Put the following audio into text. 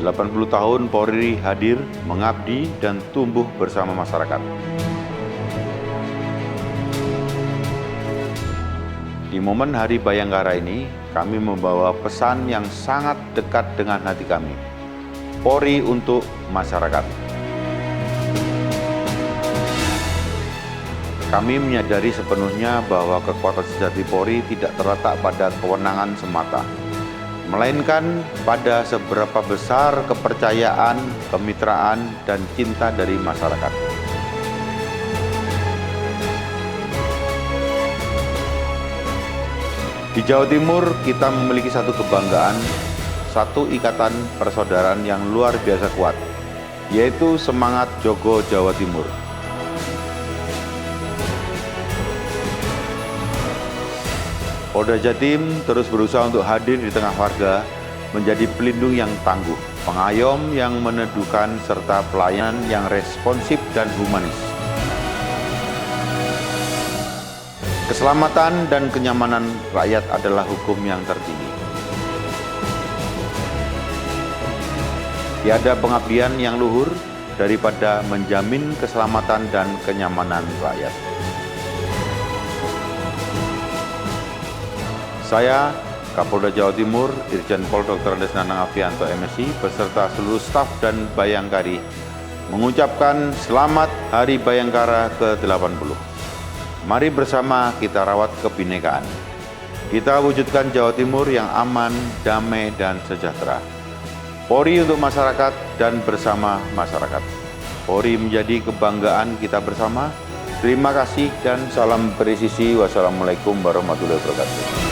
80 tahun Polri hadir, mengabdi, dan tumbuh bersama masyarakat. Di momen Hari Bayangkara ini, kami membawa pesan yang sangat dekat dengan hati kami. Polri untuk masyarakat. Kami menyadari sepenuhnya bahwa kekuatan sejati Polri tidak terletak pada kewenangan semata, melainkan pada seberapa besar kepercayaan, kemitraan, dan cinta dari masyarakat. Di Jawa Timur, kita memiliki satu kebanggaan, satu ikatan persaudaraan yang luar biasa kuat, yaitu semangat Jogo Jawa Timur. Polda Jatim terus berusaha untuk hadir di tengah warga, menjadi pelindung yang tangguh, pengayom yang meneduhkan, serta pelayanan yang responsif dan humanis. Keselamatan dan kenyamanan rakyat adalah hukum yang tertinggi. Tiada pengabdian yang luhur daripada menjamin keselamatan dan kenyamanan rakyat. Saya, Kapolda Jawa Timur, Irjen Pol Dr. Andes Nanang Afianto MSI, beserta seluruh staf dan Bayangkari, mengucapkan selamat Hari Bayangkara ke-80. Mari bersama kita rawat kebinekaan. Kita wujudkan Jawa Timur yang aman, damai, dan sejahtera. Polri untuk masyarakat dan bersama masyarakat. Polri menjadi kebanggaan kita bersama. Terima kasih dan salam presisi. Wassalamualaikum warahmatullahi wabarakatuh.